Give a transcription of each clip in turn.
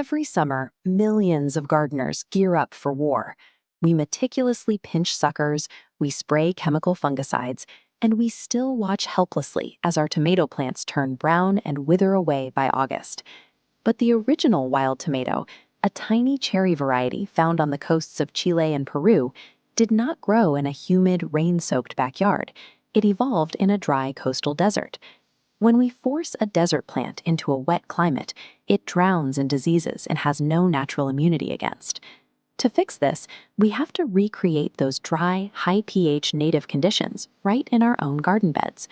Every summer, millions of gardeners gear up for war. We meticulously pinch suckers, we spray chemical fungicides, and we still watch helplessly as our tomato plants turn brown and wither away by August. But the original wild tomato, a tiny cherry variety found on the coasts of Chile and Peru, did not grow in a humid, rain-soaked backyard. It evolved in a dry coastal desert. When we force a desert plant into a wet climate, it drowns in diseases and has no natural immunity against. To fix this, we have to recreate those dry, high pH native conditions right in our own garden beds.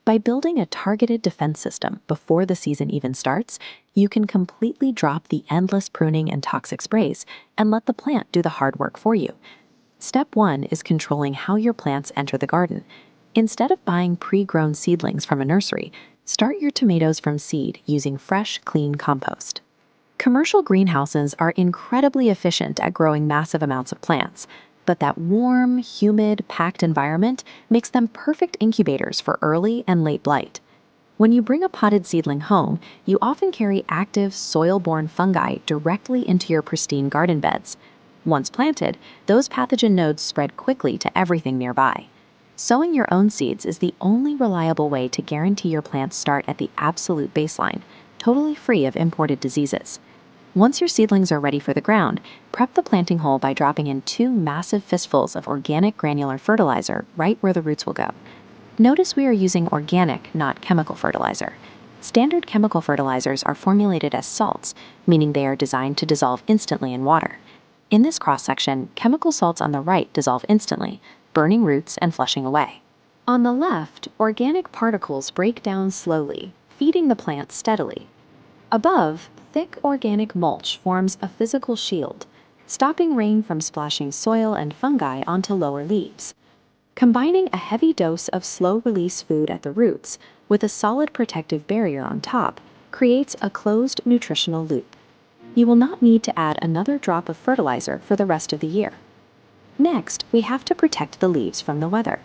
By building a targeted defense system before the season even starts, you can completely drop the endless pruning and toxic sprays and let the plant do the hard work for you. Step 1 is controlling how your plants enter the garden. Instead of buying pre-grown seedlings from a nursery, start your tomatoes from seed using fresh, clean compost. Commercial greenhouses are incredibly efficient at growing massive amounts of plants, but that warm, humid, packed environment makes them perfect incubators for early and late blight. When you bring a potted seedling home, you often carry active, soil-borne fungi directly into your pristine garden beds. Once planted, those pathogen nodes spread quickly to everything nearby. Sowing your own seeds is the only reliable way to guarantee your plants start at the absolute baseline, totally free of imported diseases. Once your seedlings are ready for the ground, prep the planting hole by dropping in 2 massive fistfuls of organic granular fertilizer right where the roots will go. Notice we are using organic, not chemical fertilizer. Standard chemical fertilizers are formulated as salts, meaning they are designed to dissolve instantly in water. In this cross-section, chemical salts on the right dissolve instantly, burning roots and flushing away. On the left, organic particles break down slowly, feeding the plant steadily. Above, thick organic mulch forms a physical shield, stopping rain from splashing soil and fungi onto lower leaves. Combining a heavy dose of slow-release food at the roots with a solid protective barrier on top creates a closed nutritional loop. You will not need to add another drop of fertilizer for the rest of the year. Next, we have to protect the leaves from the weather.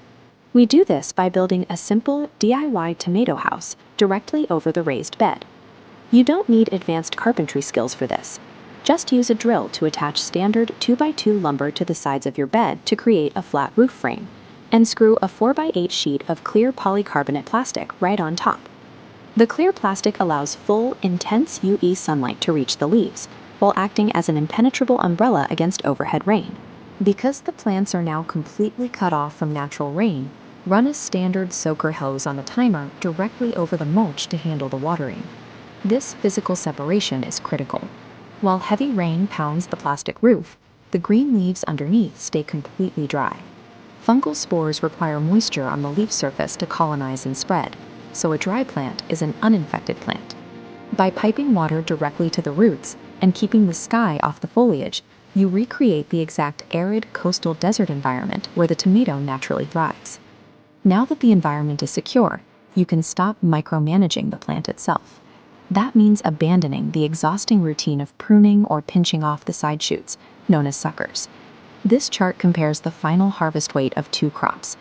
We do this by building a simple DIY tomato house directly over the raised bed. You don't need advanced carpentry skills for this. Just use a drill to attach standard 2x2 lumber to the sides of your bed to create a flat roof frame, and screw a 4x8 sheet of clear polycarbonate plastic right on top. The clear plastic allows full, intense UV sunlight to reach the leaves, while acting as an impenetrable umbrella against overhead rain. Because the plants are now completely cut off from natural rain, run a standard soaker hose on the timer directly over the mulch to handle the watering. This physical separation is critical. While heavy rain pounds the plastic roof, the green leaves underneath stay completely dry. Fungal spores require moisture on the leaf surface to colonize and spread, so a dry plant is an uninfected plant. By piping water directly to the roots and keeping the sky off the foliage, you recreate the exact arid coastal desert environment where the tomato naturally thrives. Now that the environment is secure, you can stop micromanaging the plant itself. That means abandoning the exhausting routine of pruning or pinching off the side shoots, known as suckers. This chart compares the final harvest weight of 2 crops.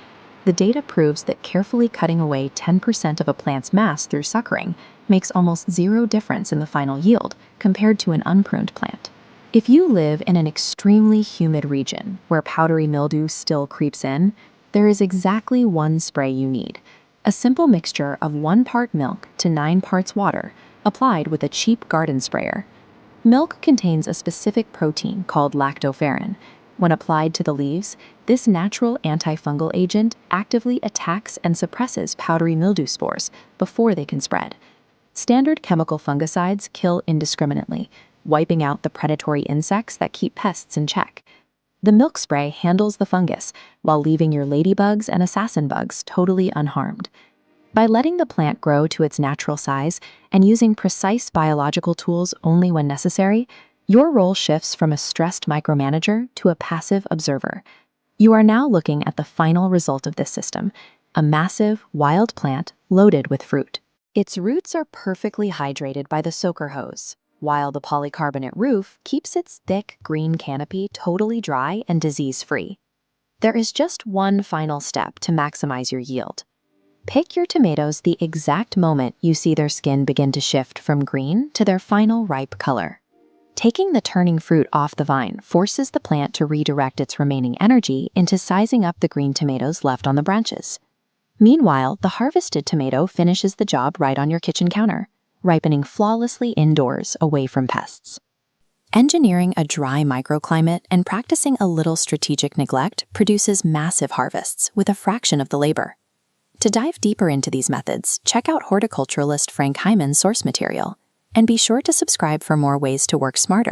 The data proves that carefully cutting away 10% of a plant's mass through suckering makes almost zero difference in the final yield compared to an unpruned plant. If you live in an extremely humid region where powdery mildew still creeps in, there is exactly one spray you need: a simple mixture of 1 part milk to 9 parts water, applied with a cheap garden sprayer. Milk contains a specific protein called lactoferrin. When applied to the leaves, this natural antifungal agent actively attacks and suppresses powdery mildew spores before they can spread. Standard chemical fungicides kill indiscriminately, wiping out the predatory insects that keep pests in check. The milk spray handles the fungus while leaving your ladybugs and assassin bugs totally unharmed. By letting the plant grow to its natural size and using precise biological tools only when necessary, your role shifts from a stressed micromanager to a passive observer. You are now looking at the final result of this system: a massive, wild plant loaded with fruit. Its roots are perfectly hydrated by the soaker hose, while the polycarbonate roof keeps its thick green canopy totally dry and disease-free. There is just one final step to maximize your yield. Pick your tomatoes the exact moment you see their skin begin to shift from green to their final ripe color. Taking the turning fruit off the vine forces the plant to redirect its remaining energy into sizing up the green tomatoes left on the branches. Meanwhile, the harvested tomato finishes the job right on your kitchen counter, ripening flawlessly indoors away from pests. Engineering a dry microclimate and practicing a little strategic neglect produces massive harvests with a fraction of the labor. To dive deeper into these methods, check out horticulturalist Frank Hyman's source material, and be sure to subscribe for more ways to work smarter.